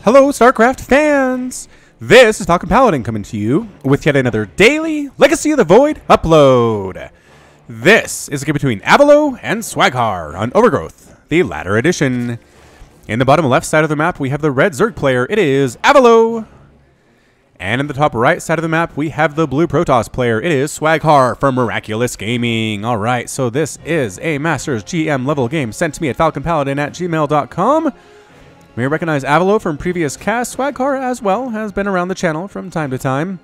Hello, StarCraft fans! This is Talkin' Paladin coming to you with yet another daily Legacy of the Void upload. This is a game between Avilo and Swaghar on Overgrowth, the latter edition. In the bottom left side of the map, we have the red Zerg player. It is Avilo. And in the top right side of the map, we have the blue Protoss player. It is Swaghar from Miraculous Gaming. All right, so this is a Masters GM level game sent to me at falconpaladin@gmail.com. You may recognize Avilo from previous casts. Swaghar as well has been around the channel from time to time.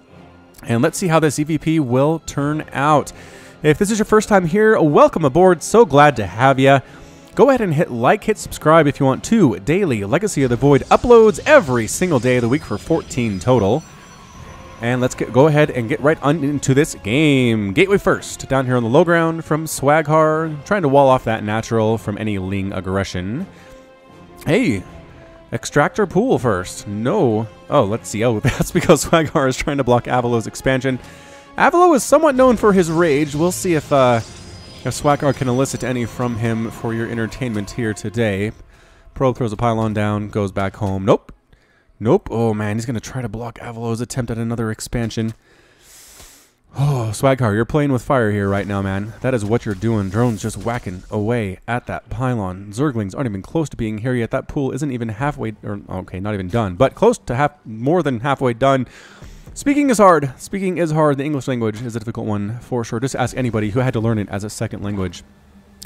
And let's see how this EVP will turn out. If this is your first time here, welcome aboard. So glad to have you. Go ahead and hit like, hit subscribe if you want to. Daily Legacy of the Void uploads every single day of the week for 14 total. And let's go ahead and get right on into this game. Gateway first, down here on the low ground from Swaghar, trying to wall off that natural from any Ling aggression. Hey, extractor pool first. No. Oh, let's see. Oh, that's because Swaghar is trying to block Avilo's expansion. Avilo is somewhat known for his rage. We'll see if Swaghar can elicit any from him for your entertainment here today. Probe throws a pylon down, goes back home. Nope. Nope. Oh, man, he's going to try to block Avilo's attempt at another expansion. Oh, Swaghar, you're playing with fire here right now, man. That is what you're doing. Drones just whacking away at that pylon. Zerglings aren't even close to being here yet. That pool isn't even halfway, or okay, not even done, but close to more than halfway done. Speaking is hard. Speaking is hard. The English language is a difficult one for sure. Just ask anybody who had to learn it as a second language.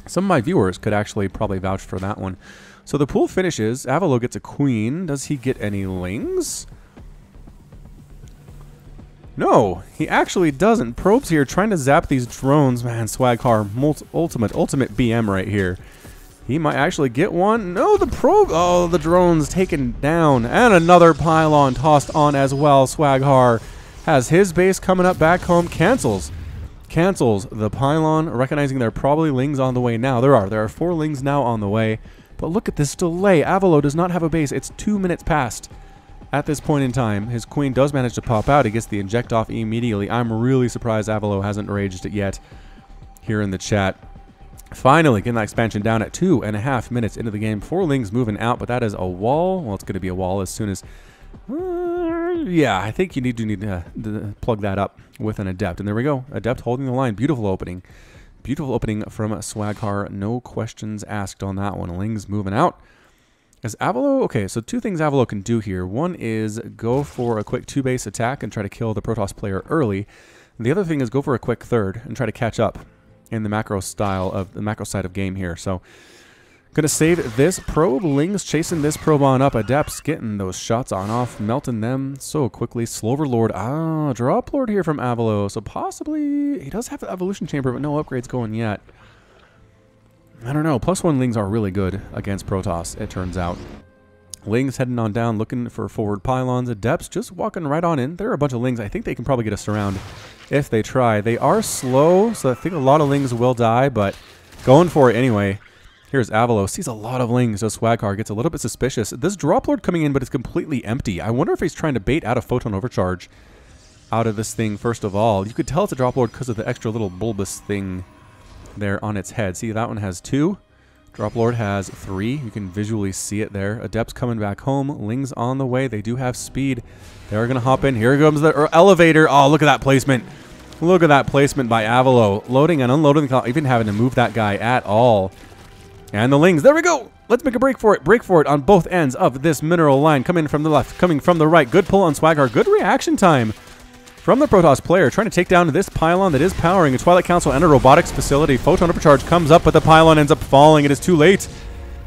Some of my viewers could actually probably vouch for that one. So the pool finishes. Avilo gets a queen. Does he get any lings? No, he actually doesn't. Probes here trying to zap these drones. Man, Swaghar, ultimate BM right here. He might actually get one. No, the probe. Oh, the drone's taken down. And another pylon tossed on as well. Swaghar has his base coming up back home. Cancels the pylon, recognizing there are probably lings on the way now. There are 4 lings now on the way. But look at this delay. Avilo does not have a base. It's 2 minutes past at this point in time. His queen does manage to pop out. He gets the inject off immediately. I'm really surprised Avilo hasn't raged it yet here in the chat. Finally getting that expansion down at 2.5 minutes into the game. 4 lings moving out, but that is a wall. Well, it's going to be a wall as soon as... yeah, I think you need to plug that up with an adept. And there we go. Adept holding the line. Beautiful opening. Beautiful opening from Swaghar. No questions asked on that one. Lings moving out. As Avilo, okay, so 2 things Avilo can do here. One is go for a quick 2-base attack and try to kill the Protoss player early. The other thing is go for a quick 3rd and try to catch up in the macro side of game here. So gonna save this probe. Lings chasing this probe on up. Adepts getting those shots on off, melting them so quickly. Slover Lord, drop Lord here from Avilo. So possibly he does have the evolution chamber, but no upgrades going yet. I don't know. +1 lings are really good against Protoss, it turns out. Lings heading on down, looking for forward pylons. Adepts just walking right on in. There are a bunch of lings. I think they can probably get us around if they try. They are slow, so I think a lot of lings will die, but going for it anyway. Here's Avilo. Sees a lot of lings, so Swaghar gets a little bit suspicious. This drop lord coming in, but it's completely empty. I wonder if he's trying to bait out a photon overcharge out of this thing, first of all. You could tell it's a drop lord because of the extra little bulbous thing there on its head. See, that one has 2. Drop Lord has 3. You can visually see it there. Adepts coming back home. Lings on the way. They do have speed. They're going to hop in. Here comes the elevator. Oh, look at that placement. Look at that placement by Avilo. Loading and unloading, even having to move that guy at all. And the lings. There we go. Let's make a break for it. Break for it on both ends of this mineral line. Coming from the left, coming from the right. Good pull on Swaghar. Good reaction time from the Protoss player, trying to take down this pylon that is powering a Twilight Council and a robotics facility. Photon overcharge comes up, but the pylon ends up falling. It is too late.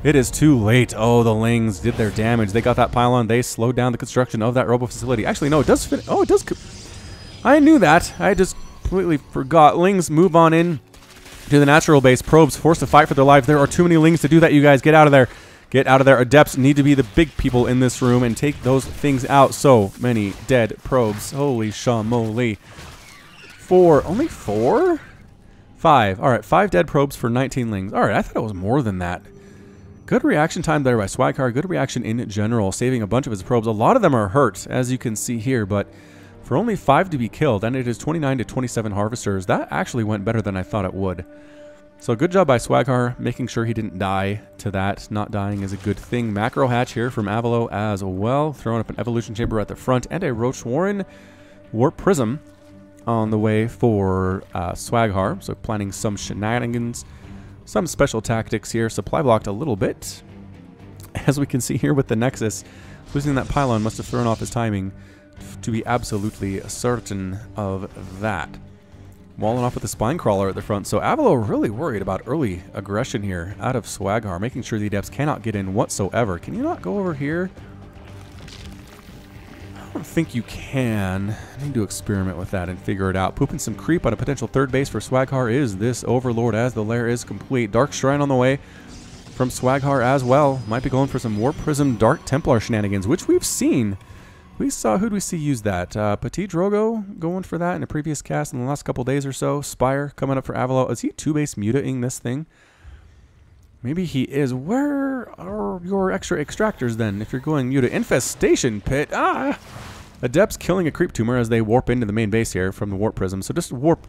It is too late. Oh, the lings did their damage. They got that pylon. They slowed down the construction of that robo facility. Actually, no, it does fit. Oh, it does. I knew that. I just completely forgot. Lings move on in to the natural base. Probes forced to fight for their lives. There are too many lings to do that, you guys. Get out of there. Get out of there. Adepts need to be the big people in this room and take those things out. So many dead probes. Holy shamoly. 4. Only 4? 5. All right, 5 dead probes for 19 lings. All right, I thought it was more than that. Good reaction time there by Swaghar. Good reaction in general, saving a bunch of his probes. A lot of them are hurt, as you can see here, but for only 5 to be killed, and it is 29 to 27 harvesters, that actually went better than I thought it would. So good job by Swaghar, making sure he didn't die to that. Not dying is a good thing. Macro hatch here from Avilo as well. Throwing up an evolution chamber at the front and a Roach Warren Warp Prism on the way for Swaghar. So planning some shenanigans, some special tactics here. Supply blocked a little bit. As we can see here with the Nexus, losing that pylon must have thrown off his timing to be absolutely certain of that. Walling off with the Spine Crawler at the front. So Avilo really worried about early aggression here out of Swaghar, making sure the Adepts cannot get in whatsoever. Can you not go over here? I don't think you can. I need to experiment with that and figure it out. Pooping some creep on a potential third base for Swaghar is this Overlord, as the lair is complete. Dark Shrine on the way from Swaghar as well. Might be going for some Warp Prism Dark Templar shenanigans, which we've seen. We saw, who'd we see use that? Petit Drogo going for that in a previous cast in the last couple days or so. Spire coming up for Avilo. Is he 2-base mutating this thing? Maybe he is. Where are your extra extractors then? If you're going muta. Infestation Pit. Ah! Adepts killing a creep tumor as they warp into the main base here from the Warp Prism. So just warp,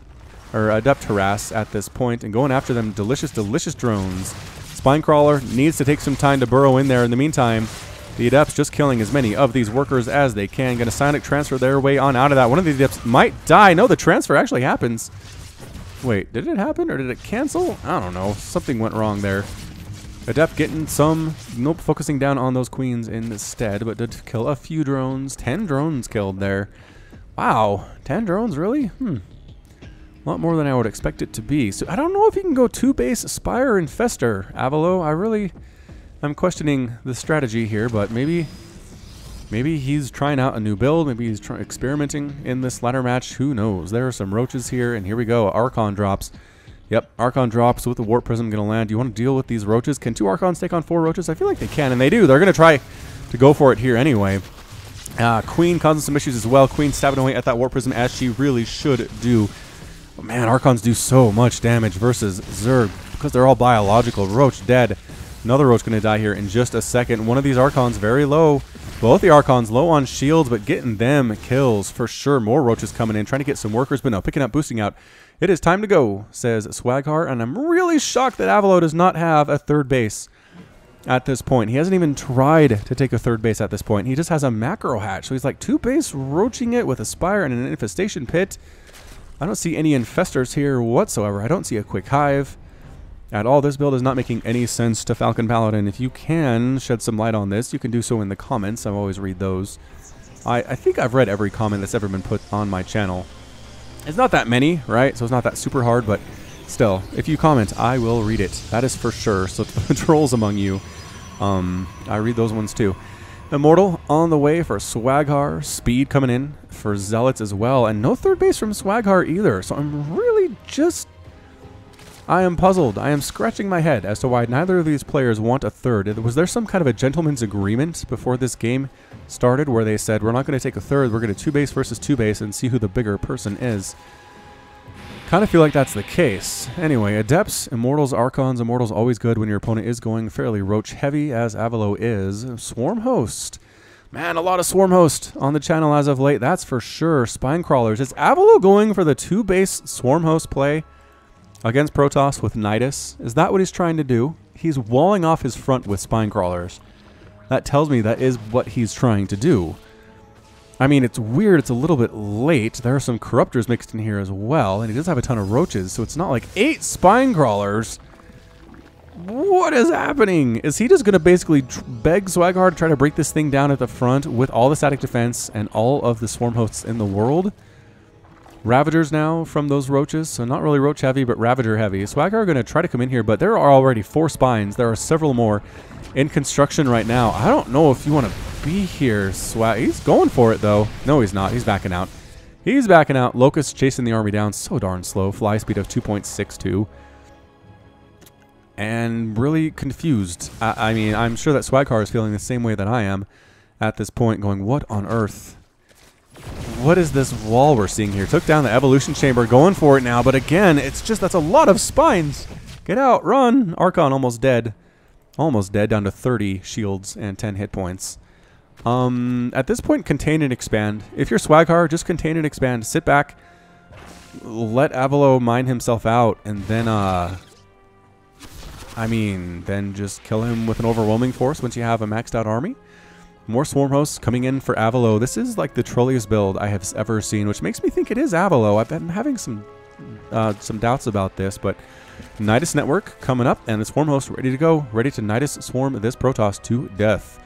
or Adept harass at this point and going after them. Delicious, delicious drones. Spine Crawler needs to take some time to burrow in there. In the meantime, the Adepts just killing as many of these workers as they can. Going to Psionic transfer their way on out of that. One of the Adepts might die. No, the transfer actually happens. Wait, did it happen or did it cancel? I don't know. Something went wrong there. Adept getting some, nope, focusing down on those queens instead, but did kill a few drones. 10 drones killed there. Wow, 10 drones, really? A lot more than I would expect it to be. So I don't know if you can go 2-base Spire Infester, Avilo. I'm questioning the strategy here, but maybe he's trying out a new build. Maybe he's experimenting in this ladder match. Who knows? There are some roaches here, and here we go. Archon drops. Yep, Archon drops with the Warp Prism going to land. Do you want to deal with these roaches? Can 2 Archons take on 4 roaches? I feel like they can, and they do. They're going to try to go for it here anyway. Queen causing some issues as well. Queen stabbing away at that Warp Prism as she really should do. Oh, man, Archons do so much damage versus Zerg because they're all biological. Roach dead. Another Roach going to die here in just a second. One of these Archons very low. Both the Archons low on shields, but getting them kills for sure. More Roaches coming in, trying to get some workers, but no, picking up, boosting out. It is time to go, says Swaghar, and I'm really shocked that Avilo does not have a third base at this point. He hasn't even tried to take a third base at this point. He just has a macro hatch, so he's like 2-base roaching it with a Spire and an Infestation Pit. I don't see any Infestors here whatsoever. I don't see a Quick Hive at all. This build is not making any sense to Falcon Paladin. If you can shed some light on this, you can do so in the comments. I always read those. I think I've read every comment that's ever been put on my channel. It's not that many, right? So it's not that super hard, but still, if you comment, I will read it. That is for sure. So the trolls among you, I read those ones too. Immortal on the way for Swaghar. Speed coming in for Zealots as well. And no third base from Swaghar either. So I'm really just... I am puzzled. I am scratching my head as to why neither of these players want a third. Was there some kind of a gentleman's agreement before this game started where they said, we're not going to take a third, we're going to 2-base versus 2-base and see who the bigger person is? Kind of feel like that's the case. Anyway, Adepts, Immortals, Archons. Immortals always good when your opponent is going fairly roach heavy, as Avilo is. Swarm Host. Man, a lot of Swarm Host on the channel as of late, that's for sure. Spine Crawlers. Is Avilo going for the 2-base Swarm Host play against Protoss with Nidus? Is that what he's trying to do? He's walling off his front with Spine Crawlers. That tells me that is what he's trying to do. I mean, it's weird. It's a little bit late. There are some Corruptors mixed in here as well, and he does have a ton of Roaches, so it's not like 8 Spine Crawlers. What is happening? Is he just going to basically beg Swaghar to try to break this thing down at the front with all the static defense and all of the Swarm Hosts in the world? Ravagers now from those Roaches, so not really Roach heavy, but Ravager heavy. Swaghar are going to try to come in here, but there are already 4 Spines. There are several more in construction right now. I don't know if you want to be here, Swag. He's going for it, though. No, he's not. He's backing out. He's backing out. Locust chasing the army down so darn slow. Fly speed of 2.62. And really confused. I mean, I'm sure that Swaghar is feeling the same way that I am at this point, going, what on earth? What is this wall we're seeing here? Took down the Evolution Chamber, going for it now, but again, it's just, that's a lot of Spines. Get out, run. Archon almost dead. Almost dead, down to 30 shields and 10 hit points. At this point, contain and expand. If you're Swaghar, just contain and expand. Sit back, let Avilo mine himself out, and then I mean, then just kill him with an overwhelming force once you have a maxed out army. More Swarm Hosts coming in for Avilo. This is like the trolliest build I have ever seen, which makes me think it is Avilo. I've been having some doubts about this, but Nidus Network coming up, and the Swarm Host ready to go, ready to Nidus swarm this Protoss to death.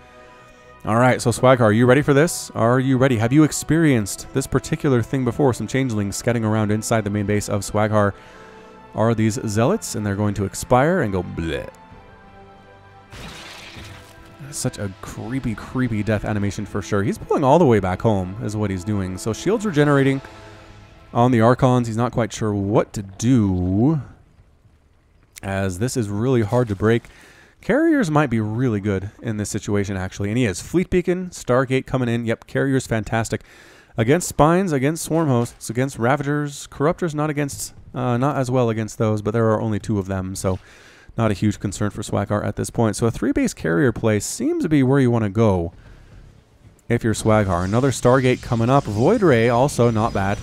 All right, so Swaghar, are you ready for this? Are you ready? Have you experienced this particular thing before? Some changelings scatting around inside the main base of Swaghar are these zealots, and they're going to expire and go bleh. Such a creepy, creepy death animation for sure. He's pulling all the way back home is what he's doing. So shields regenerating on the Archons. He's not quite sure what to do, as this is really hard to break. Carriers might be really good in this situation, actually. And he has Fleet Beacon, Stargate coming in. Yep, Carrier's fantastic. Against Spines, against Swarm Hosts, against Ravagers. Corruptors not against, not as well against those, but there are only 2 of them, so not a huge concern for Swaghar at this point. So a 3-base carrier play seems to be where you want to go if you're Swaghar. Another Stargate coming up. Void Ray, also not bad.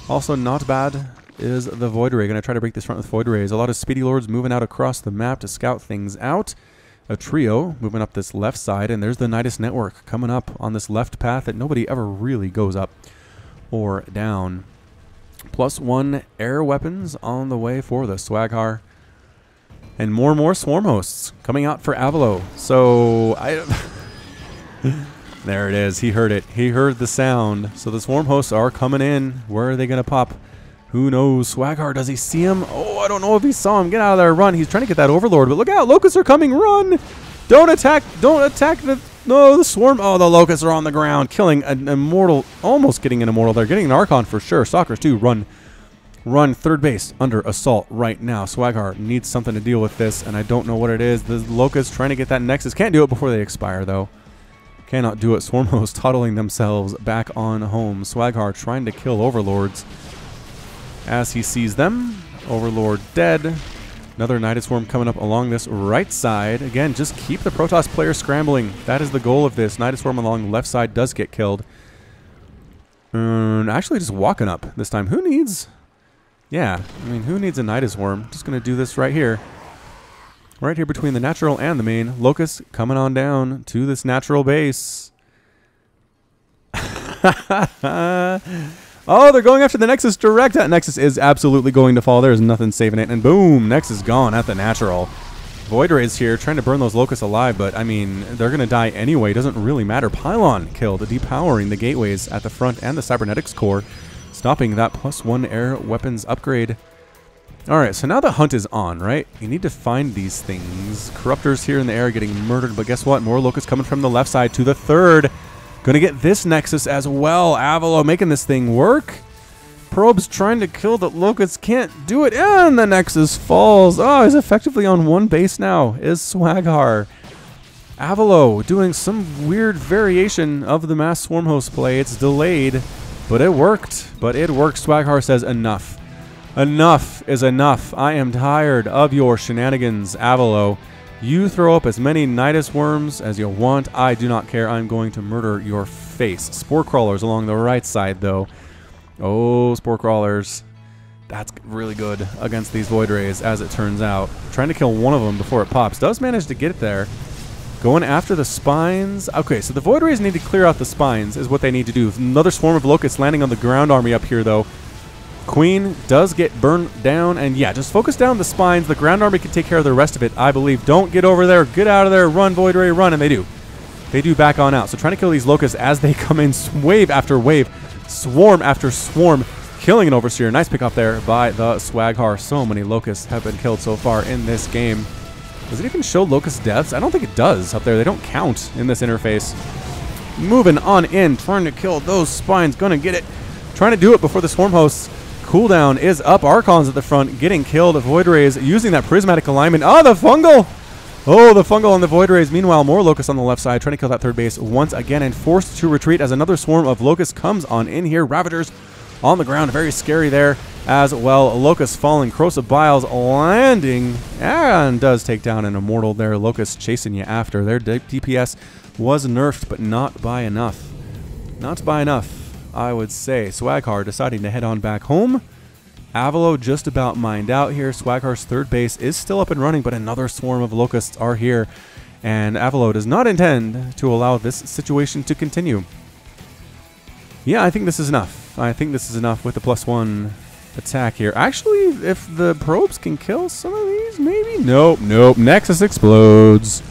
Also not bad is the Void Ray. Going to try to break this front with Void Rays. A lot of Speedy Lords moving out across the map to scout things out. A trio moving up this left side, and there's the Nidus Network coming up on this left path that nobody ever really goes up or down. +1 air weapons on the way for the Swaghar. And more Swarm Hosts coming out for Avilo. So, there it is. He heard it. He heard the sound. So the Swarm Hosts are coming in. Where are they going to pop? Who knows? Swaghar, does he see him? Oh, I don't know if he saw him. Get out of there. Run. He's trying to get that Overlord. But look out. Locusts are coming. Run. Don't attack. Don't attack the... No, the Swarm... Oh, the Locusts are on the ground. Killing an Immortal. Almost getting an Immortal. They're getting an Archon for sure. Stalkers too. Run. Run. Third base under assault right now. Swaghar needs something to deal with this, and I don't know what it is. The Locusts trying to get that Nexus. Can't do it before they expire, though. Cannot do it. Swarm Hosts toddling themselves back on home. Swaghar trying to kill Overlords as he sees them. Overlord dead. Another Nidus Swarm coming up along this right side. Again, just keep the Protoss player scrambling. That is the goal of this. Nidus Swarm along the left side does get killed. Actually, just walking up this time. Who needs... Yeah, I mean, who needs a Nidus Swarm? Just going to do this right here. Right here between the natural and the main. Locust coming on down to this natural base. Oh, they're going after the Nexus direct. That Nexus is absolutely going to fall. There's nothing saving it. And boom, Nexus gone at the natural. Void Rays here trying to burn those Locusts alive, but I mean, they're going to die anyway. Doesn't really matter. Pylon killed, depowering the gateways at the front and the Cybernetics core, stopping that +1 air weapons upgrade. All right, so now the hunt is on, right? You need to find these things. Corruptors here in the air getting murdered, but guess what? More Locusts coming from the left side to the third. Gonna get this Nexus as well. Avilo making this thing work. Probes trying to kill the Locusts, can't do it, and the Nexus falls. Oh, he's effectively on 1 base now, is Swaghar. Avilo doing some weird variation of the mass Swarm Host play. It's delayed, but it worked. Swaghar says enough. Enough is enough. I am tired of your shenanigans, Avilo. You throw up as many Nidus Worms as you want. I do not care. I'm going to murder your face. Spore Crawlers along the right side, though. Oh, Spore Crawlers. That's really good against these Void Rays, as it turns out. Trying to kill one of them before it pops. Does manage to get it there. Going after the Spines. Okay, so the Void Rays need to clear out the Spines, is what they need to do. Another swarm of Locusts landing on the ground army up here, though. Queen does get burned down, and yeah, just focus down the Spines. The ground army can take care of the rest of it, I believe. Don't get over there. Get out of there. Run, Void Ray, run, and they do. They do back on out. So trying to kill these Locusts as they come in wave after wave, swarm after swarm, killing an Overseer. Nice pick up there by the Swaghar. So many Locusts have been killed so far in this game. Does it even show Locust deaths? I don't think it does up there. They don't count in this interface. Moving on in, trying to kill those Spines. Gonna get it. Trying to do it before the Swarm Hosts. Cooldown is up. Archons at the front getting killed. Void Rays using that prismatic alignment. Oh, the fungal! Oh, the fungal on the Void Rays. Meanwhile, more Locusts on the left side trying to kill that third base once again and forced to retreat as another swarm of Locusts comes on in here. Ravagers on the ground. Very scary there as well. Locusts falling. Corrosive Biles landing and does take down an Immortal there. Locusts chasing you after. Their DPS was nerfed, but not by enough. Not by enough, I would say. Swaghar deciding to head on back home. Avilo just about mined out here. Swaghar's third base is still up and running, but another swarm of locusts are here. And Avilo does not intend to allow this situation to continue. Yeah, I think this is enough. I think this is enough with the +1 attack here. Actually, if the probes can kill some of these, maybe? Nope, nope. Nexus explodes.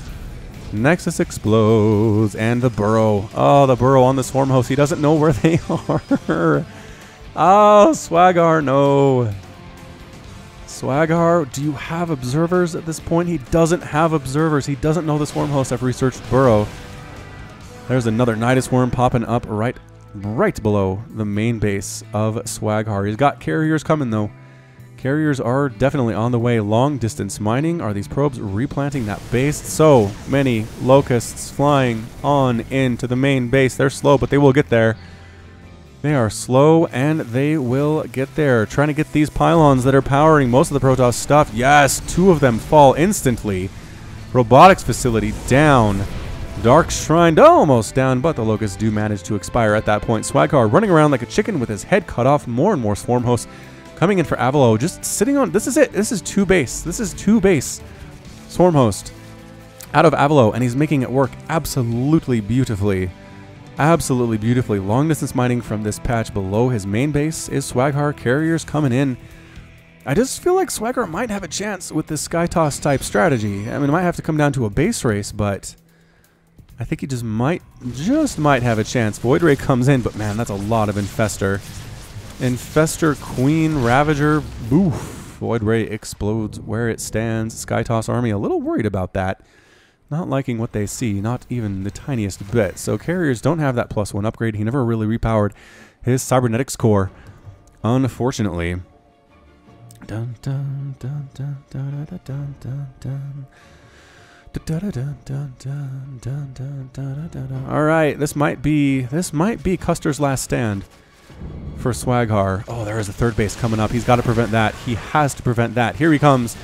Nexus explodes. And the burrow. Oh, the burrow on the swarm host. He doesn't know where they are. Oh, Swaghar, no. Swaghar, do you have observers at this point? He doesn't have observers. He doesn't know the swarm host. I've researched burrow. There's another Nidus worm popping up right below the main base of Swaghar. He's got carriers coming, though. Carriers are definitely on the way. Long distance mining. Are these probes replanting that base? So many locusts flying on into the main base. They're slow, but they will get there. They are slow, and they will get there. Trying to get these pylons that are powering most of the Protoss stuff. Yes, 2 of them fall instantly. Robotics facility down. Dark Shrine almost down, but the locusts do manage to expire at that point. Swaghar running around like a chicken with his head cut off. More and more swarm hosts coming in for Avilo. Just sitting on... This is it. This is 2 base. This is 2 base. Swarm host out of Avilo, and he's making it work absolutely beautifully. Absolutely beautifully. Long distance mining from this patch below his main base is Swaghar. Carriers coming in. I just feel like Swaghar might have a chance with this Sky Toss type strategy. I mean, it might have to come down to a base race, but I think he just might have a chance. Void Ray comes in, but man, that's a lot of Infestor. Infestor, Queen, Ravager, boof. Void Ray explodes where it stands. Sky Toss army a little worried about that. Not liking what they see, not even the tiniest bit. So carriers don't have that +1 upgrade. He never really repowered his cybernetics core, unfortunately. Dun dun dun dun dun dun dun dun dun. All right, this might be Custer's last stand for Swaghar. Oh, there is a third base coming up. He's got to prevent that. He has to prevent that. Here he comes.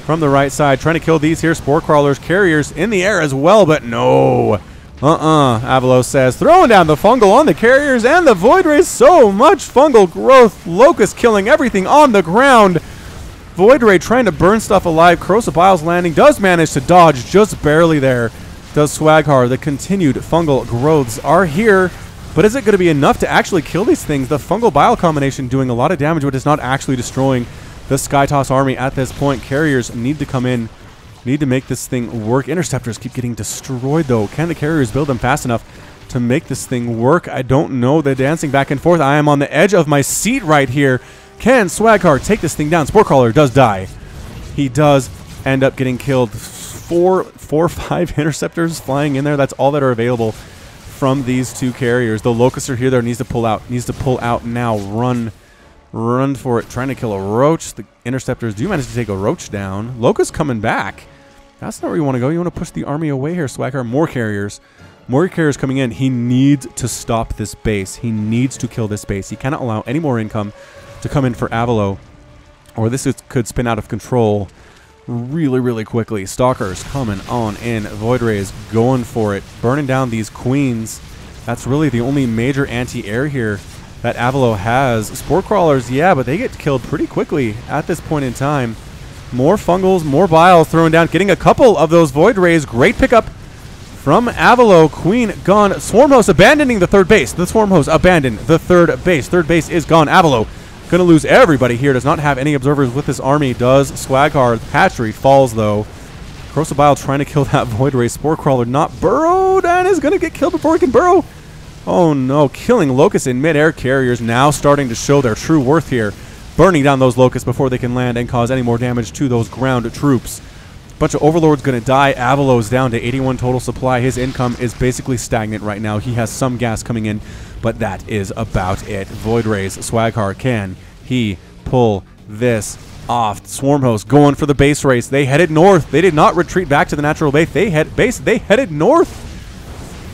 From the right side, trying to kill these here spore crawlers. Carriers in the air as well, but no. Avilo says, throwing down the fungal on the carriers and the void rays. So much fungal growth. Locust killing everything on the ground. Void ray trying to burn stuff alive. Corrosive Biles landing. Does manage to dodge just barely there. Does Swaghar. The continued fungal growths are here. But is it going to be enough to actually kill these things? The fungal bile combination doing a lot of damage, but it's not actually destroying the Sky Toss army at this point. Carriers need to come in, need to make this thing work. Interceptors keep getting destroyed, though. Can the carriers build them fast enough to make this thing work? I don't know. They're dancing back and forth. I am on the edge of my seat right here. Can Swaghar take this thing down? Sporecrawler does die. He does end up getting killed. Four or five interceptors flying in there. That's all that are available from these 2 carriers. The locusts are here. There needs to pull out. Needs to pull out now. Run for it. Trying to kill a roach. The interceptors do manage to take a roach down. Locust coming back. That's not where you want to go. You want to push the army away here, Swaghar. More carriers. More carriers coming in. He needs to stop this base. He needs to kill this base. He cannot allow any more income to come in for Avilo, or this could spin out of control really, really quickly. Stalkers coming on in. Void Rays going for it. Burning down these queens. That's really the only major anti-air here that Avilo has. Spore crawlers, yeah, but they get killed pretty quickly at this point in time. More fungals, more biles thrown down. Getting a couple of those Void Rays. Great pickup from Avilo. Queen gone. Swarm host abandoning the third base. The Swarm host abandoned the third base. Third base is gone. Avilo going to lose everybody here. Does not have any observers with this army. Does Swaghar. Hatchery falls, though. Corrosive Bile trying to kill that Void Ray. Spore crawler not burrowed and is going to get killed before he can burrow. Oh, no. Killing locusts in midair. Carriers now starting to show their true worth here. Burning down those locusts before they can land and cause any more damage to those ground troops. Bunch of overlords going to die. Avilo's down to 81 total supply. His income is basically stagnant right now. He has some gas coming in, but that is about it. Void Rays. Swaghar, can he pull this off? Swarm host going for the base race. They headed north. They did not retreat back to the natural base. They headed north.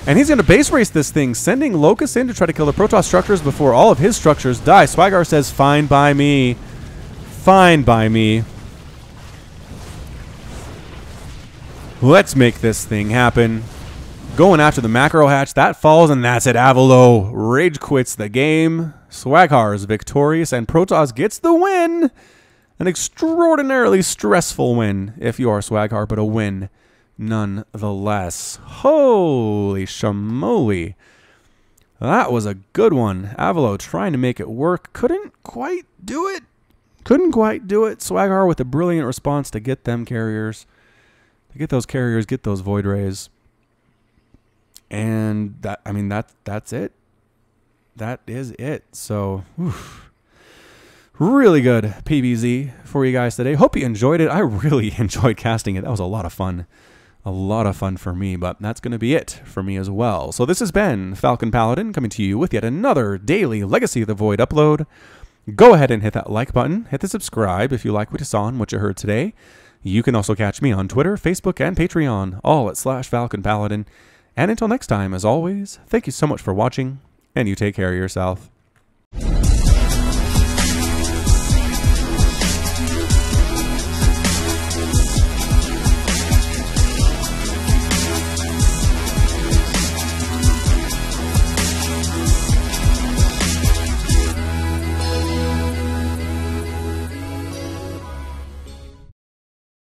And he's going to base race this thing, sending locusts in to try to kill the Protoss structures before all of his structures die. Swaghar says, fine by me. Fine by me. Let's make this thing happen. Going after the macro hatch. That falls, and that's it. Avilo rage quits the game. Swaghar is victorious, and Protoss gets the win. An extraordinarily stressful win, if you are Swaghar, but a win nonetheless. Holy shamoly. That was a good one. Avilo trying to make it work. Couldn't quite do it. Couldn't quite do it. Swaghar with a brilliant response to get them carriers. To get those carriers, get those void rays. And that, I mean, that's it. That is it. So, oof. Really good PBZ for you guys today. Hope you enjoyed it. I really enjoyed casting it. That was a lot of fun. A lot of fun for me, but that's going to be it for me as well. So this has been Falcon Paladin coming to you with yet another daily Legacy of the Void upload. Go ahead and hit that like button. Hit the subscribe if you like what you saw and what you heard today. You can also catch me on Twitter, Facebook, and Patreon, all at /Falcon Paladin. And until next time, as always, thank you so much for watching, and you take care of yourself.